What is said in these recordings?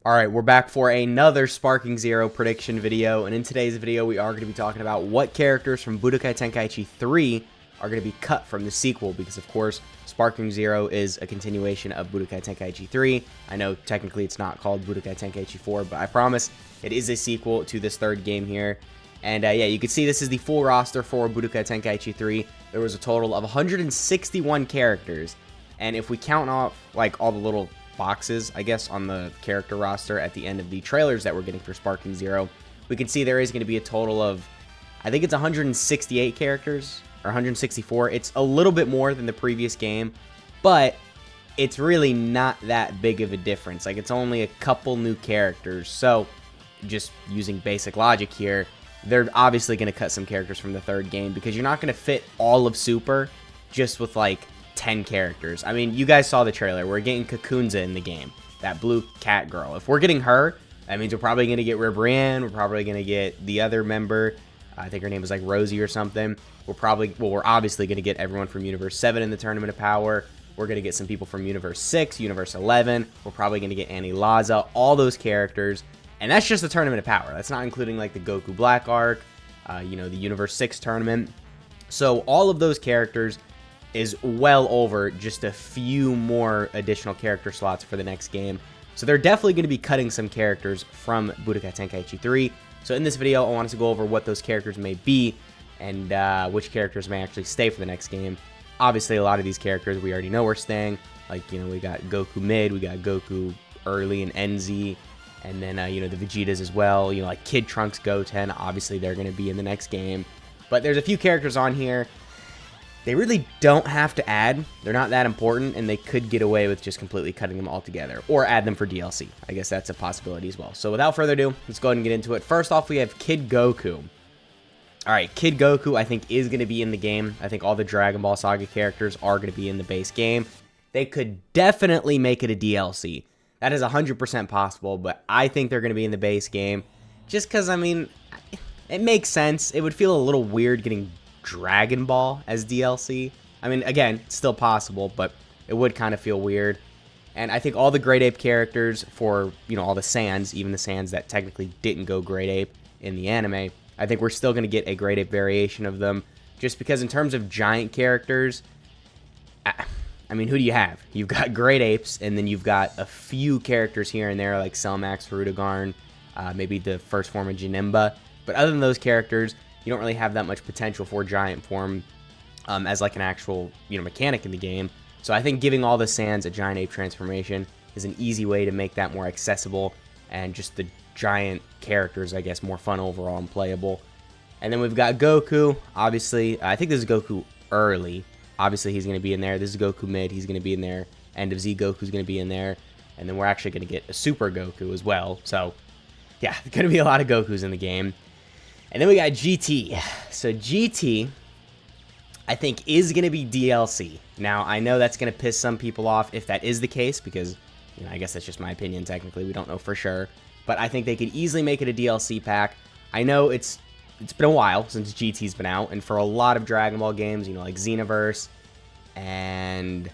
Alright, we're back for another Sparking Zero prediction video, and in today's video we are going to be talking about what characters from Budokai Tenkaichi 3 are going to be cut from the sequel, because of course, Sparking Zero is a continuation of Budokai Tenkaichi 3. I know technically it's not called Budokai Tenkaichi 4, but I promise it is a sequel to this third game here. And yeah, you can see this is the full roster for Budokai Tenkaichi 3. There was a total of 161 characters, and if we count off like all the little boxes, I guess, on the character roster at the end of the trailers that we're getting for Sparking Zero, we can see there is going to be a total of, I think it's 168 characters, or 164. It's a little bit more than the previous game, but it's really not that big of a difference. Like, it's only a couple new characters, so just using basic logic here, they're obviously going to cut some characters from the third game, because you're not going to fit all of Super just with, like, 10 characters. I mean, you guys saw the trailer. We're getting Kakunza in the game, that blue cat girl. If we're getting her, that means we're probably going to get Ribrianne. We're probably going to get the other member. I think her name was like Rosie or something. We're obviously going to get everyone from Universe 7 in the Tournament of Power. We're going to get some people from Universe 6, Universe 11. We're probably going to get Annie Laza, all those characters. And that's just the Tournament of Power. That's not including like the Goku Black arc, the Universe 6 tournament. So all of those characters is well over just a few more additional character slots for the next game. So they're definitely going to be cutting some characters from Budokai Tenkaichi 3. So in this video, I wanted to go over what those characters may be and which characters may actually stay for the next game. Obviously, a lot of these characters we already know are staying. Like, we got Goku mid, we got Goku early and NZ, and then, the Vegetas as well. Like Kid Trunks, Goten, obviously they're going to be in the next game. But there's a few characters on here they really don't have to add. They're not that important, and they could get away with just completely cutting them all together, or add them for DLC. I guess that's a possibility as well. So without further ado, let's go ahead and get into it. First off, we have Kid Goku. Alright, Kid Goku, I think, is going to be in the game. I think all the Dragon Ball Saga characters are going to be in the base game. They could definitely make it a DLC. That is 100% possible, but I think they're going to be in the base game. Just because, I mean, it makes sense. It would feel a little weird getting Dragon Ball as DLC. I mean, again, it's still possible, but it would kind of feel weird. And I think all the Great Ape characters for, all the Saiyans, even the Saiyans that technically didn't go Great Ape in the anime, I think we're still going to get a Great Ape variation of them, just because in terms of giant characters, I mean, who do you have? You've got Great Apes, and then you've got a few characters here and there, like Cellmax, Furudagarn, maybe the first form of Janemba. But other than those characters, you don't really have that much potential for giant form as like an actual, mechanic in the game. So I think giving all the Saiyans a giant ape transformation is an easy way to make that more accessible and just the giant characters, I guess, more fun overall and playable. And then we've got Goku. Obviously, I think this is Goku early. Obviously, he's going to be in there. This is Goku mid. He's going to be in there. End of Z Goku's going to be in there. And then we're actually going to get a Super Goku as well. So, yeah, there's going to be a lot of Gokus in the game. And then we got GT. So GT, I think, is going to be DLC. Now, I know that's going to piss some people off if that is the case, because, I guess that's just my opinion, technically. We don't know for sure. But I think they could easily make it a DLC pack. I know it's been a while since GT's been out, and for a lot of Dragon Ball games, like Xenoverse, and,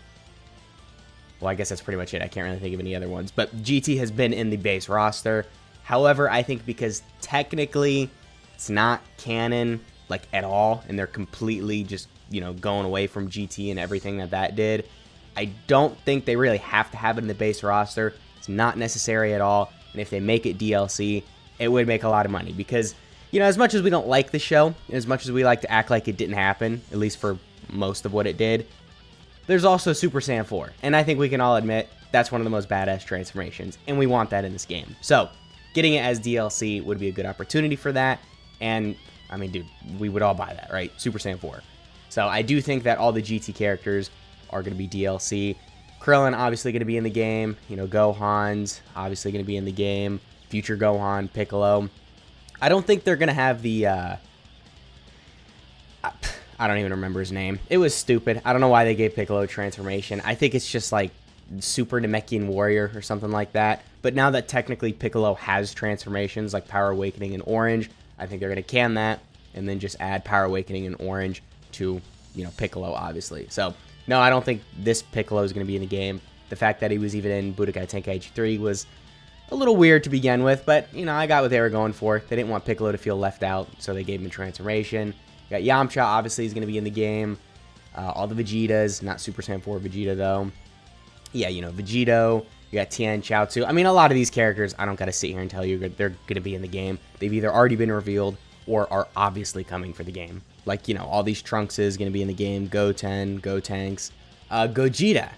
well, I guess that's pretty much it. I can't really think of any other ones. But GT has been in the base roster. However, I think because technically it's not canon, like, at all, and they're completely just, going away from GT and everything that did, I don't think they really have to have it in the base roster. It's not necessary at all, and if they make it DLC, it would make a lot of money, because, as much as we don't like the show, as much as we like to act like it didn't happen, at least for most of what it did, there's also Super Saiyan 4, and I think we can all admit that's one of the most badass transformations, and we want that in this game. So, getting it as DLC would be a good opportunity for that. And, I mean, dude, we would all buy that, right? Super Saiyan 4. So I do think that all the GT characters are going to be DLC. Krillin, obviously, going to be in the game. Gohan's obviously going to be in the game. Future Gohan, Piccolo. I don't think they're going to have the, I don't even remember his name. It was stupid. I don't know why they gave Piccolo a transformation. I think it's just like Super Namekian Warrior or something like that. But now that technically Piccolo has transformations like Power Awakening and Orange, I think they're going to can that and then just add Power Awakening and Orange to, Piccolo, obviously. So, no, I don't think this Piccolo is going to be in the game. The fact that he was even in Budokai Tenkaichi 3 was a little weird to begin with, but, you know, I got what they were going for. They didn't want Piccolo to feel left out, so they gave him a transformation. You got Yamcha, obviously, he's going to be in the game. All the Vegetas, not Super Saiyan 4 Vegeta, though. Yeah, you know, Vegito. You got Tien, Chaozu. I mean, a lot of these characters, I don't got to sit here and tell you they're going to be in the game. They've either already been revealed or are obviously coming for the game. Like, you know, all these Trunks is going to be in the game. Goten, Gotenks. Gogeta.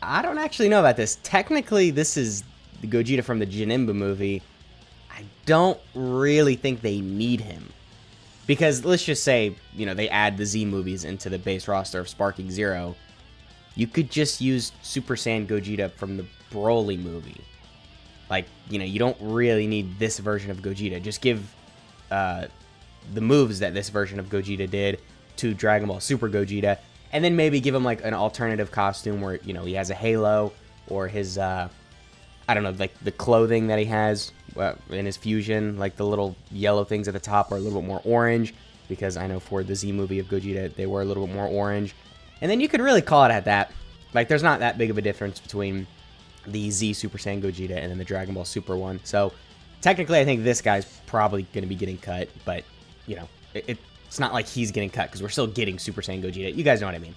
I don't actually know about this. Technically, this is the Gogeta from the Janemba movie. I don't really think they need him. Because let's just say, you know, they add the Z movies into the base roster of Sparking Zero. You could just use Super Saiyan Gogeta from the Broly movie. Like, you know, you don't really need this version of Gogeta. Just give the moves that this version of Gogeta did to Dragon Ball Super Gogeta. And then maybe give him, like, an alternative costume where, you know, he has a halo or his, I don't know, like, the clothing that he has in his fusion. Like, the little yellow things at the top are a little bit more orange. Because I know for the Z movie of Gogeta, they were a little bit more orange. And then you could really call it at that. Like, there's not that big of a difference between the Z Super Saiyan Gogeta and then the Dragon Ball Super one. So, technically, I think this guy's probably going to be getting cut. But, you know, it's not like he's getting cut because we're still getting Super Saiyan Gogeta. You guys know what I mean.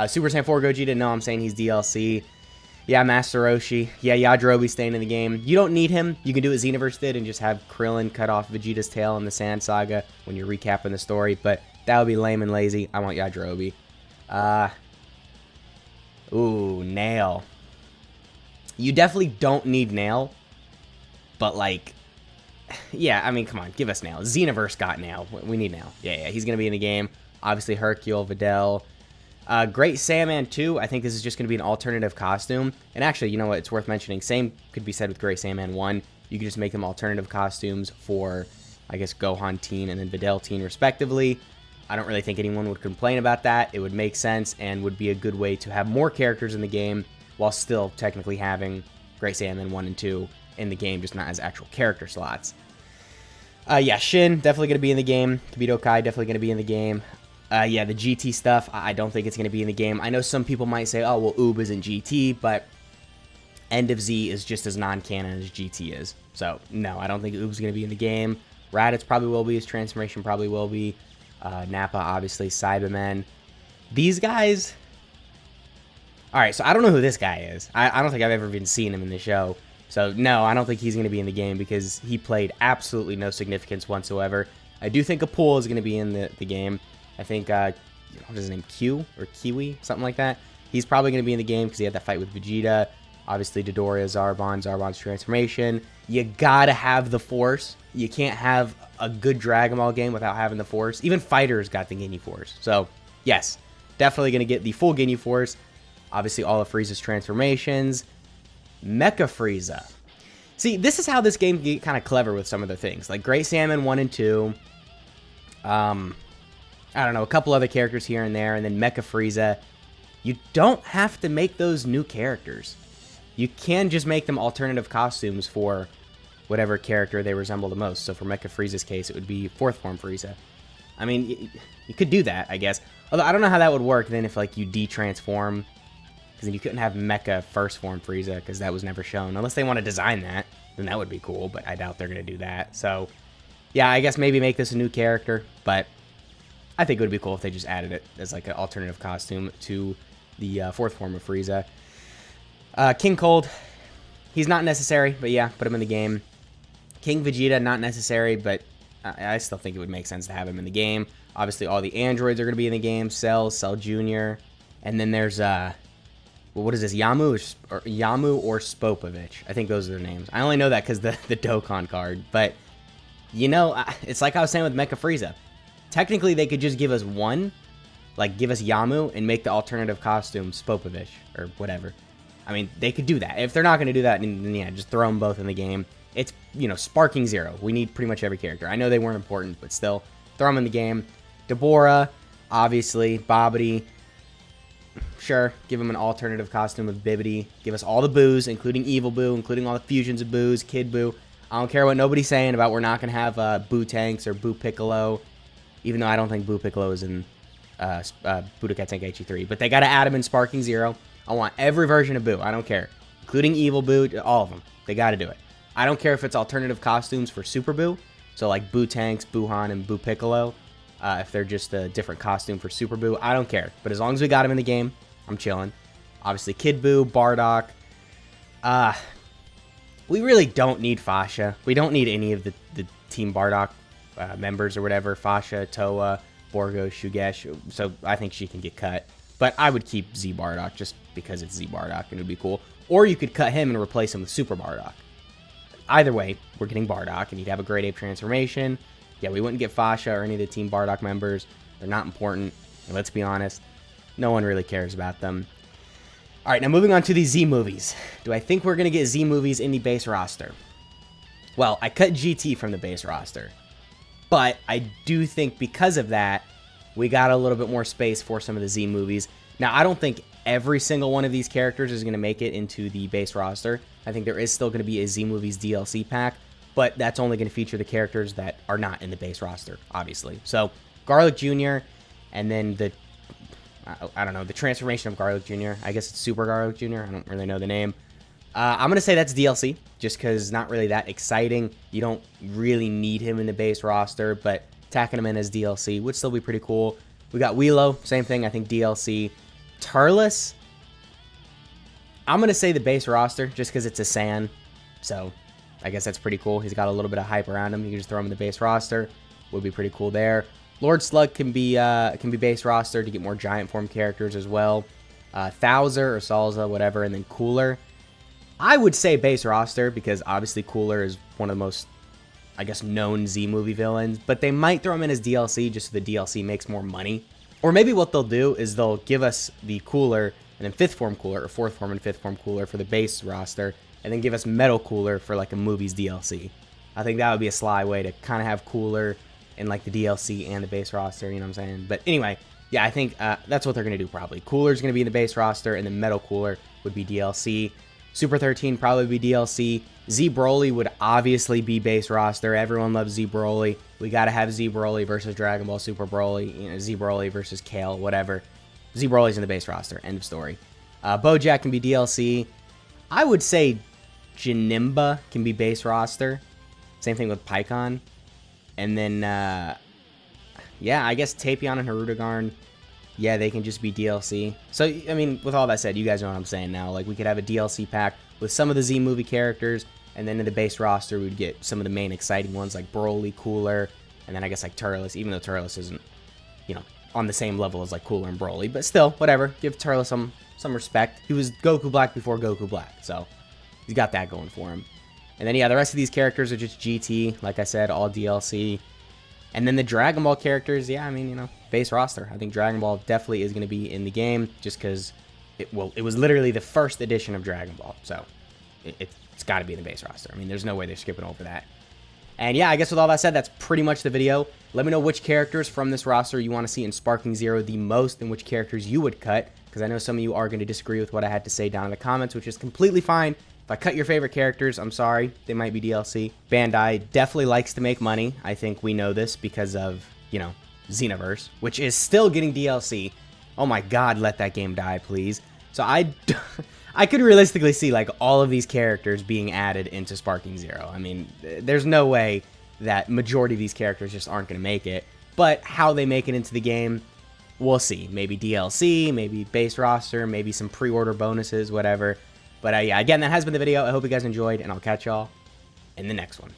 Super Saiyan 4 Gogeta, no, I'm saying he's DLC. Yeah, Master Roshi. Yeah, Yajirobe's staying in the game. You don't need him. You can do what Xenoverse did and just have Krillin cut off Vegeta's tail in the Sand Saga when you're recapping the story. But that would be lame and lazy. I want Yajirobe. Ooh, Nail. You definitely don't need Nail. But, like, yeah, I mean, come on. Give us Nail. Xenoverse got Nail. We need Nail. Yeah, he's going to be in the game. Obviously, Hercule, Videl. Great Saiyaman 2, I think this is just going to be an alternative costume. And actually, you know what, it's worth mentioning. Same could be said with Great Saiyaman 1. You could just make them alternative costumes for, I guess, Gohan Teen and then Videl Teen, respectively. I don't really think anyone would complain about that. It would make sense and would be a good way to have more characters in the game while still technically having Great Saiyaman 1 and 2 in the game, just not as actual character slots. Yeah, Shin, definitely going to be in the game. Kibito Kai, definitely going to be in the game. Yeah, the GT stuff, I don't think it's going to be in the game. I know some people might say, oh, well, Oob isn't GT, but End of Z is just as non-canon as GT is. So, no, I don't think Oob's going to be in the game. Raditz probably will be. His transformation probably will be. Nappa, obviously. Cybermen. These guys... Alright, so I don't know who this guy is. I don't think I've ever even seen him in the show. So, no, I don't think he's going to be in the game because he played absolutely no significance whatsoever. I do think Apul is going to be in the game. I think, what is his name, Q or Kiwi, something like that. He's probably going to be in the game because he had that fight with Vegeta. Obviously, Dodoria, Zarbon's transformation. You gotta have the Force. You can't have a good Dragon Ball game without having the Force. Even Fighters got the Ginyu Force. So, yes, definitely going to get the full Ginyu Force. Obviously, all of Frieza's transformations. Mecha Frieza. See, this is how this game can get kind of clever with some of the things. Like Great Saiyaman 1 and 2. I don't know, a couple other characters here and there, and then Mecha Frieza. You don't have to make those new characters. You can just make them alternative costumes for whatever character they resemble the most. So for Mecha Frieza's case, it would be 4th form Frieza. I mean, you could do that, I guess. Although I don't know how that would work then if, like, you de-transform. Because then you couldn't have Mecha 1st form Frieza, because that was never shown. Unless they want to design that, then that would be cool, but I doubt they're going to do that. So, yeah, I guess maybe make this a new character, but I think it would be cool if they just added it as, like, an alternative costume to the 4th form of Frieza. King Cold, he's not necessary, but yeah, put him in the game. King Vegeta, not necessary, but I still think it would make sense to have him in the game. Obviously, all the androids are going to be in the game. Cell Jr. And then there's, well, what is this? Yamu or Spopovich. I think those are their names. I only know that because the Dokkan card. But, you know, it's like I was saying with Mecha Frieza. Technically, they could just give us one. Like, give us Yamu and make the alternative costume Spopovich or whatever. I mean, they could do that. If they're not going to do that, then yeah, just throw them both in the game. It's, you know, Sparking Zero. We need pretty much every character. I know they weren't important, but still, throw them in the game. Deborah, obviously. Babidi. Sure, give him an alternative costume of Bibidi. Give us all the Boos, including Evil Boo, including all the fusions of Boos, Kid Boo. I don't care what nobody's saying about we're not going to have Boo Tanks or Boo Piccolo, even though I don't think Boo Piccolo is in Budokai Tenkaichi 3. But they got to add him in Sparking Zero. I want every version of Boo. I don't care. Including Evil Boo, all of them. They got to do it. I don't care if it's alternative costumes for Super Boo, so like Boo Tanks, Boo Han, and Boo Piccolo. If they're just a different costume for Super Boo, I don't care. But as long as we got him in the game, I'm chilling. Obviously, Kid Boo, Bardock. We really don't need Fasha. We don't need any of the Team Bardock members or whatever. Fasha, Toa, Borgo, Shugesh. So I think she can get cut. But I would keep Z Bardock just because it's Z Bardock and it would be cool. Or you could cut him and replace him with Super Bardock. Either way, we're getting Bardock and he'd have a Great Ape transformation. Yeah, we wouldn't get Fasha or any of the Team Bardock members. They're not important. And let's be honest, no one really cares about them. All right, now moving on to the Z movies. Do I think we're going to get Z movies in the base roster? Well, I cut GT from the base roster. But I do think because of that, we got a little bit more space for some of the Z movies. Now, I don't think every single one of these characters is going to make it into the base roster. I think there is still going to be a Z movies DLC pack. But that's only going to feature the characters that are not in the base roster, obviously. So, Garlic Jr., and then the, I don't know, the transformation of Garlic Jr. I guess it's Super Garlic Jr. I don't really know the name. I'm going to say that's DLC, just because not really that exciting. You don't really need him in the base roster, but tacking him in as DLC would still be pretty cool. We got Wheelo, same thing, I think DLC. Turles, I'm going to say the base roster, just because it's a Saiyan, so I guess that's pretty cool. He's got a little bit of hype around him. You can just throw him in the base roster. Would be pretty cool there. Lord Slug can be base roster to get more giant form characters as well. Thouser or Salza, whatever, and then Cooler. I would say base roster because obviously Cooler is one of the most, I guess, known Z movie villains. But they might throw him in as DLC just so the DLC makes more money. Or maybe what they'll do is they'll give us the Cooler and then 5th form Cooler or 4th form and 5th form Cooler for the base roster. And then give us Metal Cooler for like a movie's DLC. I think that would be a sly way to kind of have Cooler in like the DLC and the base roster, you know what I'm saying? But anyway, yeah, I think that's what they're going to do probably. Cooler's going to be in the base roster, and then Metal Cooler would be DLC. Super 13 probably be DLC. Z Broly would obviously be base roster. Everyone loves Z Broly. We got to have Z Broly versus Dragon Ball Super Broly. You know, Z Broly versus Kale, whatever. Z Broly's in the base roster. End of story. Bojack can be DLC. I would say Janemba can be base roster. Same thing with Pikkon. And then, yeah, I guess Tapion and Hirudegarn, yeah, they can just be DLC. So, I mean, with all that said, you guys know what I'm saying now. Like, we could have a DLC pack with some of the Z movie characters, and then in the base roster, we'd get some of the main exciting ones like Broly, Cooler, and then I guess like Turles, even though Turles isn't, you know, on the same level as like Cooler and Broly. But still, whatever. Give Turles some respect. He was Goku Black before Goku Black, so he's got that going for him. And then, yeah, the rest of these characters are just GT, like I said, all DLC. And then the Dragon Ball characters, yeah, I mean, you know, base roster. I think Dragon Ball definitely is going to be in the game just because it was literally the first edition of Dragon Ball. So it's got to be in the base roster. I mean, there's no way they're skipping over that. And yeah, I guess with all that said, that's pretty much the video. Let me know which characters from this roster you want to see in Sparking Zero the most and which characters you would cut, because I know some of you are going to disagree with what I had to say down in the comments, which is completely fine. If I cut your favorite characters, I'm sorry. They might be DLC. Bandai definitely likes to make money. I think we know this because of, you know, Xenoverse, which is still getting DLC. Oh my god, let that game die, please. So I could realistically see, like, all of these characters being added into Sparking Zero. I mean, there's no way that majority of these characters just aren't going to make it. But how they make it into the game, we'll see. Maybe DLC, maybe base roster, maybe some pre-order bonuses, whatever. But yeah, again, that has been the video. I hope you guys enjoyed, and I'll catch y'all in the next one.